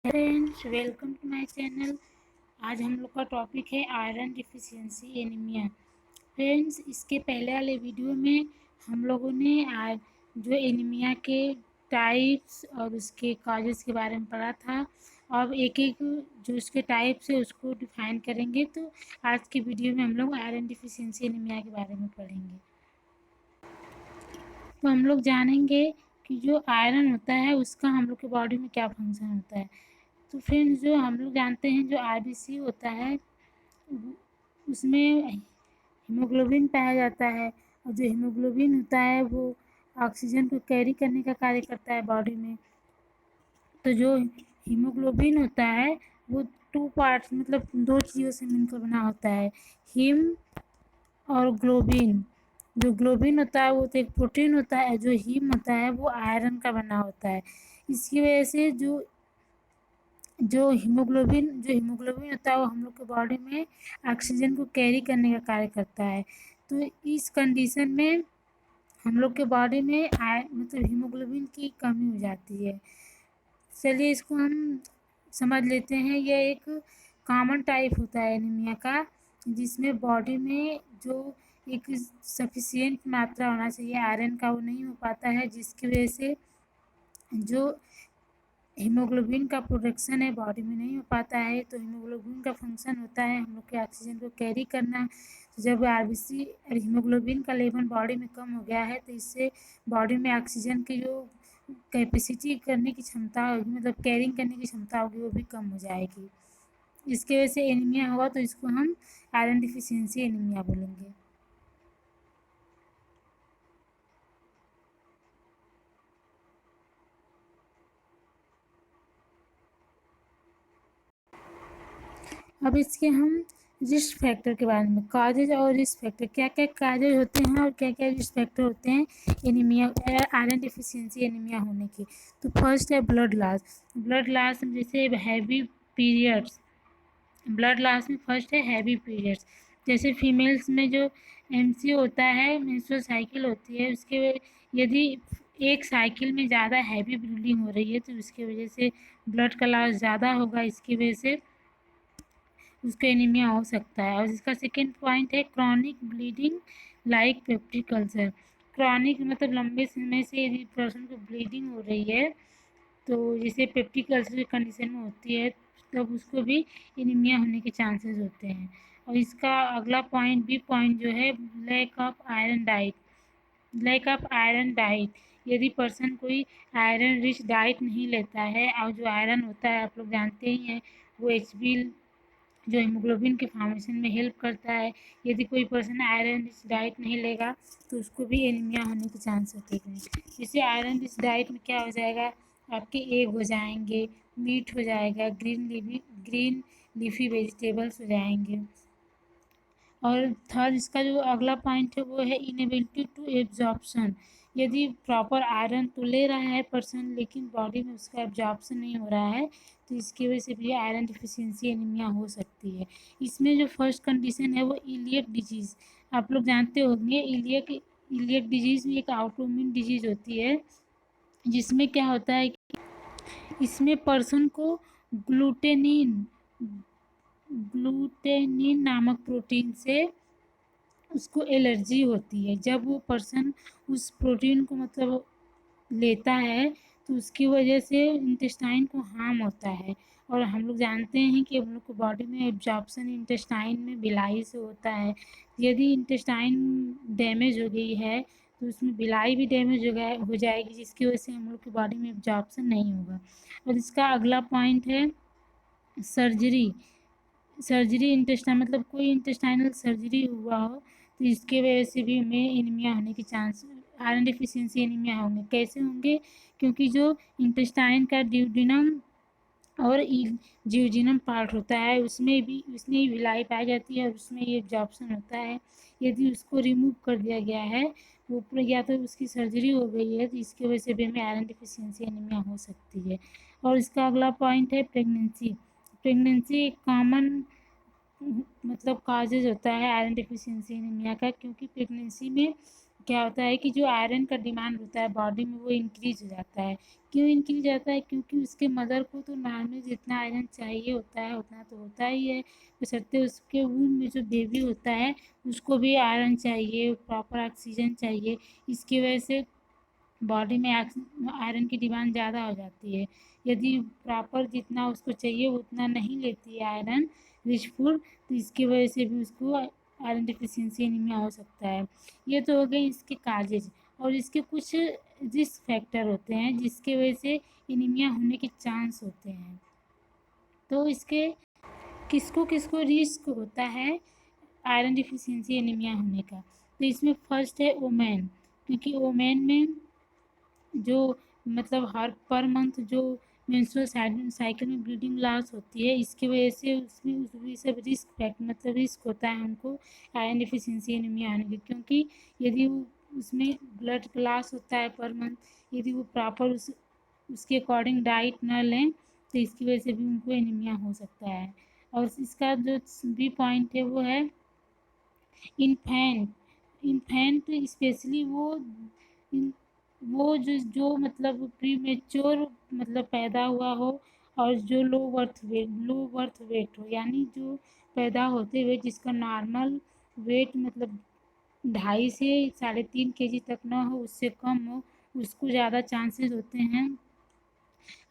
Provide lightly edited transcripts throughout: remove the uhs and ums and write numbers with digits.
Friends, welcome to my channel. आज हम लोग का टॉपिक है आयरन डिफिशियंसी एनीमिया। फ्रेंड्स, इसके पहले वाले वीडियो में हम लोगों ने जो एनीमिया के टाइप्स और उसके काजेस के बारे में पढ़ा था। अब एक एक जो उसके टाइप्स है उसको डिफाइन करेंगे। तो आज के वीडियो में हम लोग आयरन डिफिशियंसी एनीमिया के बारे में पढ़ेंगे। तो हम लोग जानेंगे कि जो आयरन होता है उसका हम लोग के बॉडी में क्या फंक्शन होता है। तो फ्रेंड्स, जो हम लोग जानते हैं जो आरबीसी होता है उसमें हीमोग्लोबिन पाया जाता है, और जो हीमोग्लोबिन होता है वो ऑक्सीजन को कैरी करने का कार्य करता है बॉडी में। तो जो हीमोग्लोबिन होता है वो टू पार्ट्स मतलब दो चीज़ों से मिलकर बना होता है, हीम और ग्लोबिन। जो ग्लोबिन होता है वो तो एक प्रोटीन होता है, जो हीम होता है वो आयरन का बना होता है। इसकी वजह से जो हीमोग्लोबिन होता है वो हम लोग के बॉडी में ऑक्सीजन को कैरी करने का कार्य करता है। तो इस कंडीशन में हम लोग के बॉडी में मतलब हीमोग्लोबिन की कमी हो जाती है। चलिए इसको हम समझ लेते हैं। यह एक कॉमन टाइप होता है एनीमिया का, जिसमें बॉडी में जो एक सफिशिएंट मात्रा होना चाहिए आयरन का वो नहीं हो पाता है, जिसकी वजह से जो हीमोग्लोबिन का प्रोडक्शन है बॉडी में नहीं हो पाता है। तो हीमोग्लोबिन का फंक्शन होता है हम लोग के ऑक्सीजन को कैरी करना। तो जब आरबीसी और हीमोग्लोबिन का लेवल बॉडी में कम हो गया है तो इससे बॉडी में ऑक्सीजन की जो कैपेसिटी करने की क्षमता होगी, मतलब कैरिंग करने की क्षमता होगी, वो भी कम हो जाएगी। इसके वजह से एनीमिया होगा, तो इसको हम आयरन डिफिशियंसी एनीमिया बोलेंगे। अब इसके हम रिस्क फैक्टर के बारे में, काजेज और रिस्क फैक्टर, क्या क्या काजेज होते हैं और क्या क्या रिस्क फैक्टर होते हैं एनीमिया आयरन डिफिशियंसी एनीमिया होने के। तो फर्स्ट है ब्लड लॉस। ब्लड लॉस जैसे हैवी पीरियड्स, ब्लड लॉस में फर्स्ट है हैवी पीरियड्स। जैसे फीमेल्स में जो एमसी होता है, मेंस्ट्रुअल साइकिल होती है, उसके यदि एक साइकिल में ज़्यादा हैवी ब्लीडिंग हो रही है तो उसकी वजह से ब्लड का लॉस ज़्यादा होगा, इसकी वजह से उसका एनीमिया हो सकता है। और इसका सेकेंड पॉइंट है chronic bleeding like peptic ulcer. Chronic मतलब लंबे समय से यदि पर्सन को ब्लीडिंग हो रही है तो जैसे पेप्टिक अल्सर की कंडीशन में होती है तब उसको भी एनीमिया होने के चांसेस होते हैं। और इसका अगला पॉइंट बी पॉइंट जो है lack of iron diet. Lack of iron diet, यदि पर्सन कोई आयरन रिच डाइट नहीं लेता है, और जो आयरन होता है आप लोग जानते ही हैं वो एचबी जो हीमोग्लोबिन के फॉर्मेशन में हेल्प करता है। यदि कोई पर्सन आयरन रिच डाइट नहीं लेगा तो उसको भी एनीमिया होने के चांस होते हैं। जैसे आयरन रिच डाइट में क्या हो जाएगा, आपके एग हो जाएंगे, मीट हो जाएगा, ग्रीन लीफी वेजिटेबल्स हो जाएंगे। और थर्ड इसका जो अगला पॉइंट है वो है इनेबिलिटी टू एब्जॉर्प्शन। यदि प्रॉपर आयरन तो ले रहा है पर्सन लेकिन बॉडी में उसका एब्जॉर्प्शन नहीं हो रहा है तो इसकी वजह से भी आयरन डिफिशियंसी एनीमिया हो सकती है। इसमें जो फर्स्ट कंडीशन है वो इलियक डिजीज़, आप लोग जानते होंगे। इलियक डिजीज़ भी एक ऑटोइम्यून डिजीज़ होती है, जिसमें क्या होता है कि इसमें पर्सन को ग्लूटेनिन ग्लूटेनिन नामक प्रोटीन से उसको एलर्जी होती है। जब वो पर्सन उस प्रोटीन को मतलब लेता है तो उसकी वजह से इंटेस्टाइन को हार्म होता है। और हम लोग जानते हैं कि हम लोग को बॉडी में एब्जॉर्प्शन इंटेस्टाइन में बिलाई से होता है। यदि इंटेस्टाइन डैमेज हो गई है तो उसमें बिलाई भी डैमेज हो जाएगी, जिसकी वजह से हम लोग की बॉडी में एब्जॉर्प्शन नहीं होगा। और इसका अगला पॉइंट है सर्जरी। सर्जरी इंटेस्टाइन मतलब कोई इंटेस्टाइनल सर्जरी हुआ हो तो इसके वजह से भी हमें एनीमिया होने के चांस, आयरन डिफिशियंसी एनीमिया होंगे। कैसे होंगे, क्योंकि जो इंटेस्टाइन का ड्यूडेनम और जियोजिनम पार्ट होता है उसमें ही विलाई पाई जाती है और उसमें ये एब्जॉर्प्शन होता है। यदि उसको रिमूव कर दिया गया है ऊपर, या तो उसकी सर्जरी हो गई है, तो इसकी वजह से भी हमें आयरन डिफिशियंसी एनीमिया हो सकती है। और इसका अगला पॉइंट है प्रेगनेंसी। प्रेगनेंसी एक कॉमन मतलब काजेज होता है आयरन डिफिशियंसी एनीमिया का, क्योंकि प्रेगनेंसी में क्या होता है कि जो आयरन का डिमांड होता है बॉडी में वो इंक्रीज हो जाता है। क्यों इंक्रीज हो जाता है? क्योंकि उसके मदर को तो नॉर्मल जितना आयरन चाहिए होता है उतना तो होता ही है, बशर्ते उसके वूम में जो बेबी होता है उसको भी आयरन चाहिए, प्रॉपर ऑक्सीजन चाहिए। इसकी वजह से बॉडी में आयरन की डिमांड ज़्यादा हो जाती है। यदि प्रॉपर जितना उसको चाहिए उतना नहीं लेती है आयरन रिच फूड, तो इसकी वजह से भी उसको आयरन डिफिशियंसी एनीमिया हो सकता है। ये तो हो गई इसके काजेज, और इसके कुछ रिस्क फैक्टर होते हैं जिसके वजह से एनीमिया होने के चांस होते हैं। तो इसके किसको किसको रिस्क होता है आयरन डिफिशियंसी एनीमिया होने का? तो इसमें फर्स्ट है वुमेन, क्योंकि वुमेन में जो मतलब हर पर मंथ जो मेंस्ट्रुअल साइकिल में ब्लीडिंग लॉस होती है, इसकी वजह से उसमें भी सब रिस्क होता है उनको आयरन डिफिशियंसी एनीमिया आने की, क्योंकि यदि उसमें ब्लड लॉस होता है पर मंथ, यदि वो प्रॉपर उसके अकॉर्डिंग डाइट न लें तो इसकी वजह से भी उनको एनीमिया हो सकता है। और इसका जो भी पॉइंट है वो है इन्फेंट स्पेशली वो जो मतलब प्रीमेच्योर मतलब पैदा हुआ हो, और जो लो बर्थ वेट हो, यानी जो पैदा होते हुए जिसका नॉर्मल वेट मतलब 2.5 से 3.5 kg तक ना हो, उससे कम हो, उसको ज़्यादा चांसेस होते हैं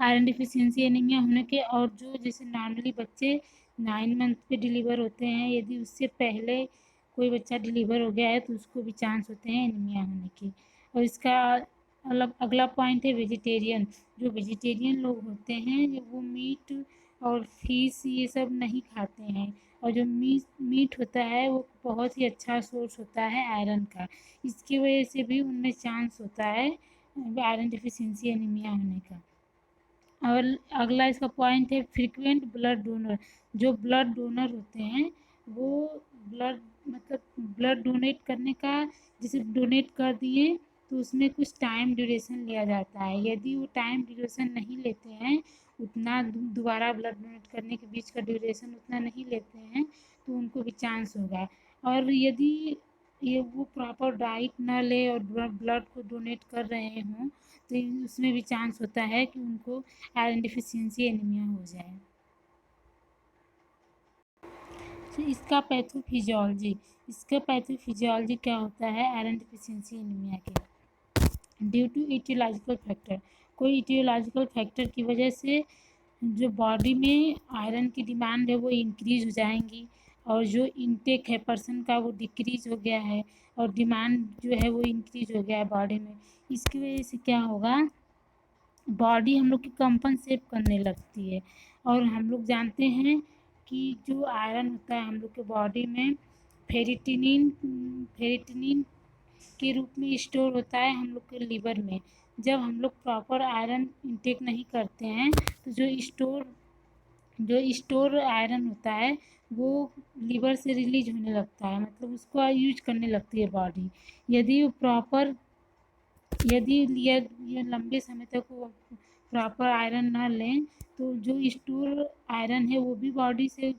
आयरन डिफिशियंसी एनीमिया होने के। और जो जैसे नॉर्मली बच्चे 9 मंथ पे डिलीवर होते हैं, यदि उससे पहले कोई बच्चा डिलीवर हो गया है तो उसको भी चांस होते हैं एनीमिया होने के। और इसका अगला पॉइंट है वेजिटेरियन। जो वेजिटेरियन लोग होते हैं वो मीट और फिश ये सब नहीं खाते हैं, और जो मीट होता है वो बहुत ही अच्छा सोर्स होता है आयरन का, इसकी वजह से भी उनमें चांस होता है आयरन डिफिशियंसी एनीमिया होने का। और अगला इसका पॉइंट है फ्रीक्वेंट ब्लड डोनर। जो ब्लड डोनर होते हैं वो ब्लड मतलब ब्लड डोनेट करने का, जैसे डोनेट कर दिए तो उसमें कुछ टाइम ड्यूरेशन लिया जाता है। यदि वो टाइम ड्यूरेशन नहीं लेते हैं, उतना दोबारा ब्लड डोनेट करने के बीच का ड्यूरेशन उतना नहीं लेते हैं, तो उनको भी चांस होगा। और यदि ये वो प्रॉपर डाइट ना ले और ब्लड को डोनेट कर रहे हों, तो उसमें भी चांस होता है कि उनको आयरन डिफिशियंसी एनीमिया हो जाए। तो इसका पैथोफिजियोलॉजी क्या होता है आयरन डिफिशियंसी एनीमिया के? ड्यू टू इटियोलॉजिकल फैक्टर, कोई इटियोलॉजिकल फैक्टर की वजह से जो बॉडी में आयरन की डिमांड है वो इंक्रीज हो जाएंगी, और जो इनटेक है पर्सन का वो डिक्रीज हो गया है, और डिमांड जो है वो इंक्रीज हो गया है बॉडी में। इसकी वजह से क्या होगा, बॉडी हम लोग की कंपनसेट करने लगती है। और हम लोग जानते हैं कि जो आयरन होता है हम लोग के बॉडी में फेरिटिनिन के रूप में स्टोर होता है हम लोग के लिवर में। जब हम लोग प्रॉपर आयरन इंटेक नहीं करते हैं तो जो स्टोर आयरन होता है वो लिवर से रिलीज होने लगता है, मतलब उसको यूज करने लगती है बॉडी। यदि वो प्रॉपर यदि ये लंबे समय तक वो प्रॉपर आयरन ना लें तो जो स्टोर आयरन है वो भी बॉडी से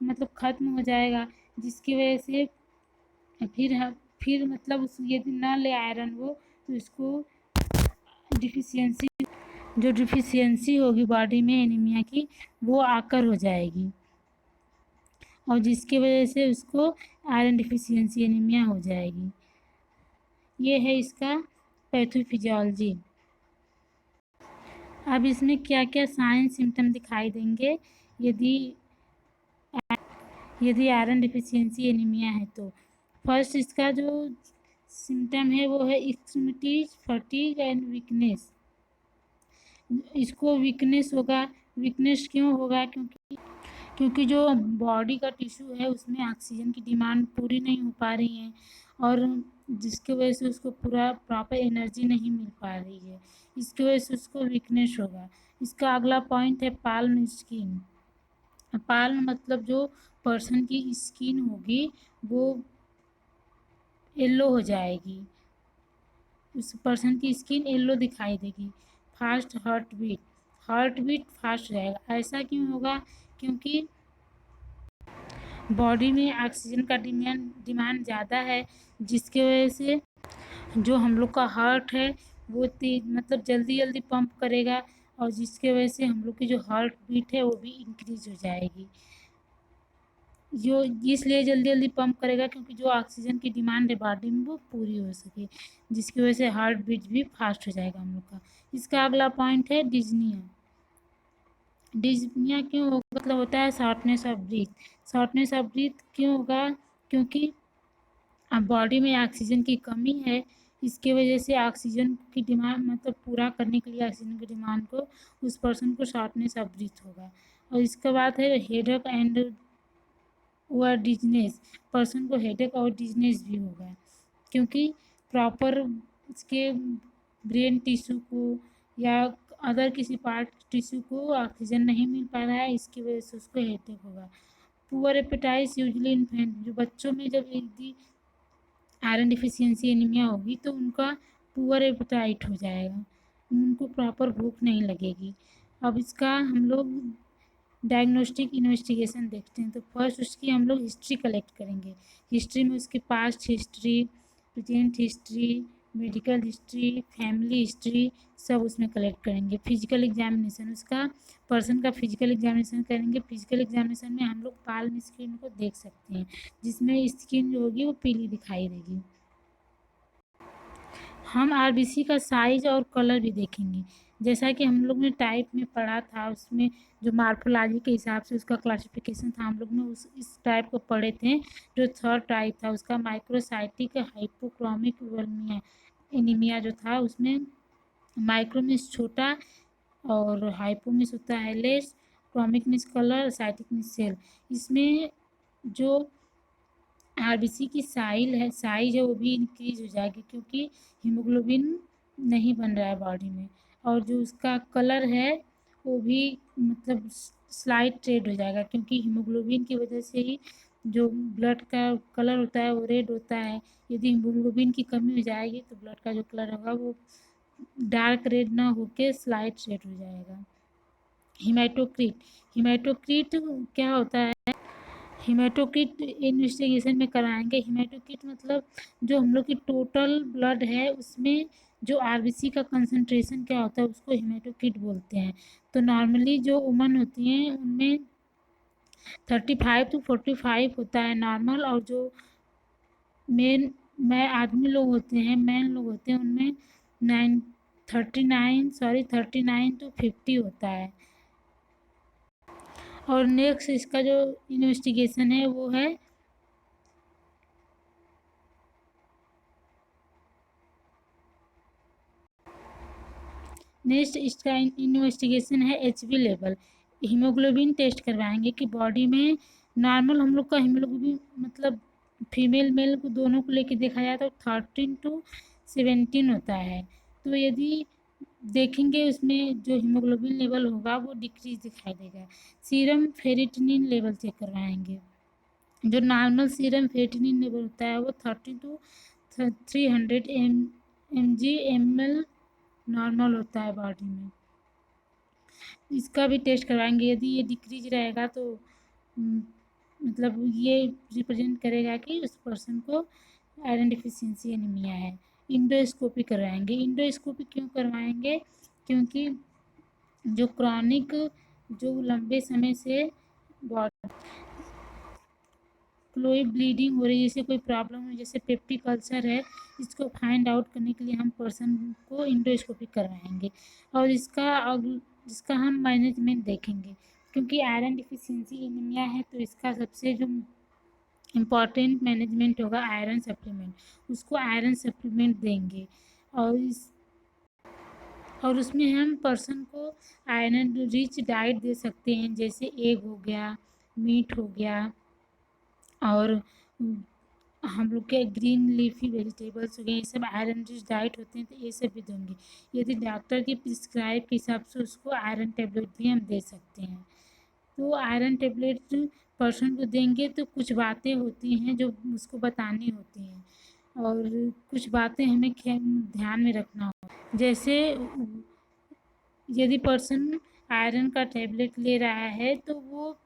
मतलब ख़त्म हो जाएगा, जिसकी वजह से फिर मतलब यदि ना ले आयरन वो, तो इसको डिफिशियंसी होगी बॉडी में एनीमिया की, वो आकर हो जाएगी, और जिसकी वजह से उसको आयरन डिफिशियंसी एनीमिया हो जाएगी। ये है इसका पैथोफिजियोलॉजी। अब इसमें क्या क्या साइन सिम्टम दिखाई देंगे यदि आयरन डिफिशियंसी एनीमिया है तो? फर्स्ट इसका जो सिम्टम है वो है एक्सट्रीमिटीज, फटीग एंड वीकनेस। इसको वीकनेस होगा। वीकनेस क्यों होगा? क्योंकि जो बॉडी का टिश्यू है उसमें ऑक्सीजन की डिमांड पूरी नहीं हो पा रही है, और जिसकी वजह से उसको पूरा प्रॉपर एनर्जी नहीं मिल पा रही है, इसकी वजह से उसको वीकनेस होगा। इसका अगला पॉइंट है पाल्म स्किन। पाल्म मतलब जो पर्सन की स्किन होगी वो येलो हो जाएगी, उस पर्सन की स्किन येलो दिखाई देगी। फास्ट हार्ट बीट फास्ट हो जाएगा। ऐसा क्यों होगा? क्योंकि बॉडी में ऑक्सीजन का डिमांड ज़्यादा है, जिसकी वजह से जो हम लोग का हार्ट है वो मतलब जल्दी जल्दी पंप करेगा, और जिसके वजह से हम लोग की जो हार्ट बीट है वो भी इंक्रीज हो जाएगी। जो इसलिए जल्दी जल्दी पंप करेगा क्योंकि जो ऑक्सीजन की डिमांड है बॉडी में वो पूरी हो सके, जिसकी वजह से हार्ट बीट भी फास्ट हो जाएगा हम लोग का। इसका अगला पॉइंट है डिज्निया। डिज्निया क्यों होगा, मतलब होता है shortness of breath. Shortness of breath क्यों होगा, क्योंकि अब बॉडी में ऑक्सीजन की कमी है, इसके वजह से ऑक्सीजन की डिमांड मतलब पूरा करने के लिए ऑक्सीजन की डिमांड को उस पर्सन को शॉर्टनेस ऑफ ब्रीथ होगा। और इसके बाद है हेडेक एंड व डिजनेस। पर्सन को हेडेक और डिजनेस भी होगा क्योंकि प्रॉपर उसके ब्रेन टिश्यू को या अदर किसी पार्ट टिश्यू को ऑक्सीजन नहीं मिल पा रहा है, इसकी वजह से उसको हेडेक होगा। पुअर एपेटाइट यूजुअली इन्फेंट, जो बच्चों में जब यदि आयरन डिफिशियंसी एनीमिया होगी तो उनका पुअर एपेटाइट हो जाएगा, उनको प्रॉपर भूख नहीं लगेगी। अब इसका हम लोग डायग्नोस्टिक इन्वेस्टिगेशन देखते हैं। तो फर्स्ट उसकी हम लोग हिस्ट्री कलेक्ट करेंगे। हिस्ट्री में उसकी past history, present history, medical history, family history सब उसमें कलेक्ट करेंगे। फिजिकल एग्जामिनेशन, उसका पर्सन का फिजिकल एग्जामिनेशन करेंगे। फिजिकल एग्जामिनेशन में हम लोग पाल्म स्किन को देख सकते हैं, जिसमें स्किन जो होगी वो पीली दिखाई देगी। हम आरबीसी का साइज और कलर भी देखेंगे, जैसा कि हम लोग ने टाइप में पढ़ा था, उसमें जो मार्फोलॉजी के हिसाब से उसका क्लासिफिकेशन था, हम लोग ने इस टाइप को पढ़े थे। जो थर्ड टाइप था उसका माइक्रोसाइटिक हाइपोक्रोमिक एनीमिया जो था, उसमें माइक्रो मीन्स छोटा और हाइपो मीन्स होता है less, chromic means colour, cytic means cell. इसमें जो आरबीसी की साइज है वो भी इंक्रीज हो जाएगी क्योंकि हीमोग्लोबिन नहीं बन रहा है बॉडी में। और जो उसका कलर है वो भी मतलब स्लाइट रेड हो जाएगा क्योंकि हीमोग्लोबिन की वजह से ही जो ब्लड का कलर होता है वो रेड होता है। यदि हीमोग्लोबिन की कमी हो जाएगी तो ब्लड का जो कलर होगा वो डार्क रेड ना होके स्लाइट रेड हो जाएगा। हिमेटोक्रिट, हिमेटोक्रिट क्या होता है, हिमेटोक्रिट इन्वेस्टिगेशन में कराएंगे। हिमेटोक्रिट मतलब जो हम लोग की टोटल ब्लड है उसमें जो आरबीसी का कंसंट्रेशन क्या होता है उसको हिमेटोक्रिट बोलते हैं। तो नॉर्मली जो वुमन होती हैं उनमें 35 to 45 होता है नॉर्मल, और जो मैं आदमी लोग होते हैं, मैन लोग होते हैं, उनमें 39 to 50 होता है। और नेक्स्ट इसका जो इन्वेस्टिगेशन है वो है नेक्स्ट इसका इन्वेस्टिगेशन है एचबी लेवल। हीमोग्लोबिन टेस्ट करवाएंगे कि बॉडी में नॉर्मल हम लोग का हीमोग्लोबिन मतलब फीमेल मेल को दोनों को लेके देखा जाए तो 13 to 17 होता है। तो यदि देखेंगे उसमें जो हीमोग्लोबिन लेवल होगा वो डिक्रीज दिखाई देगा। सीरम फेरिटिनिन लेवल चेक करवाएंगे। जो नॉर्मल सीरम फेरिटिनिन लेवल होता है वो 30 to 300 mg/ml नॉर्मल होता है बॉडी में। इसका भी टेस्ट करवाएंगे। यदि ये डिक्रीज रहेगा तो मतलब ये रिप्रेजेंट करेगा कि उस पर्सन को आयरन डिफिशियंसी एनीमिया है। इंडोस्कोपी करवाएंगे। इंडोस्कोपी क्यों करवाएंगे, क्योंकि जो क्रॉनिक जो लंबे समय से फ्लूइड ब्लीडिंग हो रही है, जैसे कोई प्रॉब्लम है जैसे पेप्टिक अल्सर है, इसको फाइंड आउट करने के लिए हम पर्सन को इंडोस्कोपी करवाएंगे। और इसका हम मैनेजमेंट देखेंगे क्योंकि आयरन डिफिशियंसी एनीमिया है तो इसका सबसे जो इम्पॉर्टेंट मैनेजमेंट होगा आयरन सप्लीमेंट, उसको आयरन सप्लीमेंट देंगे। और उसमें हम पर्सन को आयरन रिच डाइट दे सकते हैं, जैसे एग हो गया, मीट हो गया, और हम लोग के ग्रीन लीफी वेजिटेबल्स हो गए, ये सब आयरन रिच डाइट होते हैं तो ये सब भी दूंगी। यदि डॉक्टर की प्रिस्क्राइब के हिसाब से उसको आयरन टेबलेट भी हम दे सकते हैं। तो आयरन टेबलेट पर्सन को देंगे तो कुछ बातें होती हैं जो उसको बतानी होती हैं, और कुछ बातें हमें ध्यान में रखना होगा। जैसे यदि पर्सन आयरन का टेबलेट ले रहा है तो वो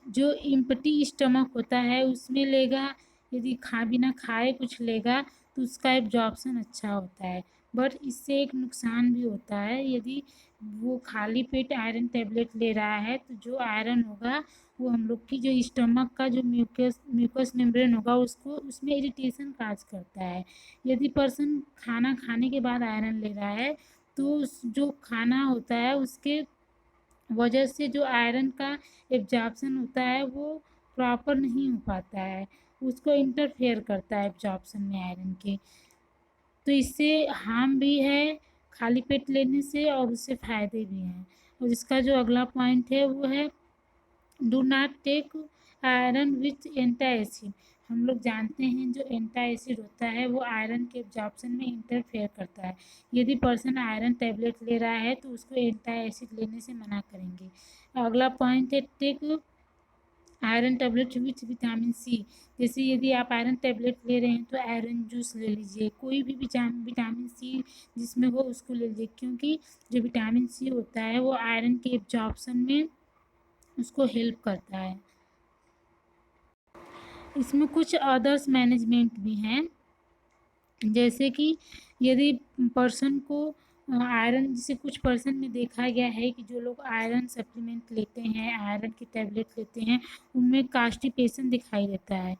जो इम्पटी स्टमक होता है उसमें लेगा। यदि बिना खाए कुछ लेगा तो उसका एब्जॉर्प्शन अच्छा होता है। बट इससे एक नुकसान भी होता है, यदि वो खाली पेट आयरन टेबलेट ले रहा है तो जो आयरन होगा वो हम लोग की जो स्टमक का जो म्यूकस मेम्ब्रेन होगा उसको उसमें इरिटेशन काज करता है। यदि पर्सन खाना खाने के बाद आयरन ले रहा है तो जो खाना होता है उसके वजह से जो आयरन का एब्जॉर्प्शन होता है वो प्रॉपर नहीं हो पाता है, उसको इंटरफेयर करता है एब्जॉर्प्शन में आयरन के। तो इससे हार्म भी है खाली पेट लेने से और उससे फ़ायदे भी हैं। और इसका जो अगला पॉइंट है वो है do not take iron with antacid. हम लोग जानते हैं जो एंटा एसिड होता है वो आयरन के एब्जॉर्प्शन में इंटरफेयर करता है। यदि पर्सन आयरन टैबलेट ले रहा है तो उसको एंटा एसिड लेने से मना करेंगे। अगला पॉइंट है take iron tablet with vitamin C. जैसे यदि आप आयरन टैबलेट ले रहे हैं तो आयरन जूस ले लीजिए, कोई भी विटामिन सी जिसमें हो उसको ले लीजिए, क्योंकि जो विटामिन सी होता है वो आयरन के एब्जॉर्प्शन में उसको हेल्प करता है। इसमें कुछ अदर्स मैनेजमेंट भी हैं, जैसे कि यदि पर्सन को आयरन, जैसे कुछ पर्सन में देखा गया है कि जो लोग आयरन सप्लीमेंट लेते हैं, आयरन की टैबलेट लेते हैं, उनमें कांस्टिपेशन दिखाई देता है।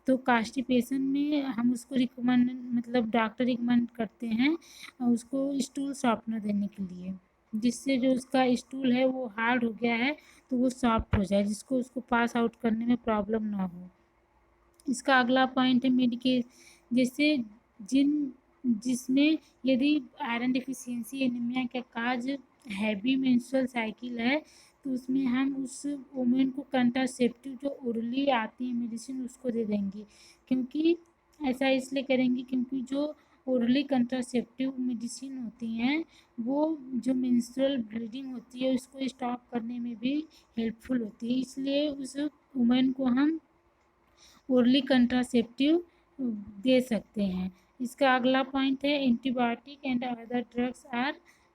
तो कांस्टिपेशन में हम उसको रिकमेंड, मतलब डॉक्टर रिकमेंड करते हैं उसको स्टूल सॉफ्टनर देने के लिए, जिससे जो उसका स्टूल है वो हार्ड हो गया है तो वो सॉफ्ट हो जाए, जिसको उसको पास आउट करने में प्रॉब्लम ना हो। इसका अगला पॉइंट है मेडिके, जैसे जिसमें यदि आयरन डिफिशियंसी एनीमिया का काज हैवी मेंस्ट्रुअल साइकिल है तो उसमें हम उस वुमेन को कंट्रासेप्टिव जो ओरली आती है मेडिसिन उसको दे देंगे। क्योंकि ऐसा इसलिए करेंगे क्योंकि जो ओरली कंट्रासेप्टिव मेडिसिन होती हैं वो जो मेंस्ट्रुअल ब्लीडिंग होती है उसको स्टॉप करने में भी हेल्पफुल होती है, इसलिए उस वुमेन को हम ओरली कंट्रासेप्टिव दे सकते हैं। इसका अगला पॉइंट है antibiotic and other drugs are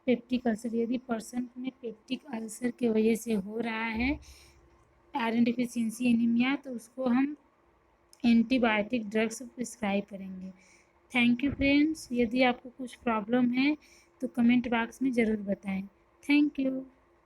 peptic ulcer. यदि पर्सन में पेप्टिक अल्सर की वजह से हो रहा है आयरन डिफिशियंसी एनीमिया तो उसको हम एंटीबायोटिक ड्रग्स प्रिस्क्राइब करेंगे। थैंक यू फ्रेंड्स, यदि आपको कुछ प्रॉब्लम है तो कमेंट बॉक्स में ज़रूर बताएं। Thank you.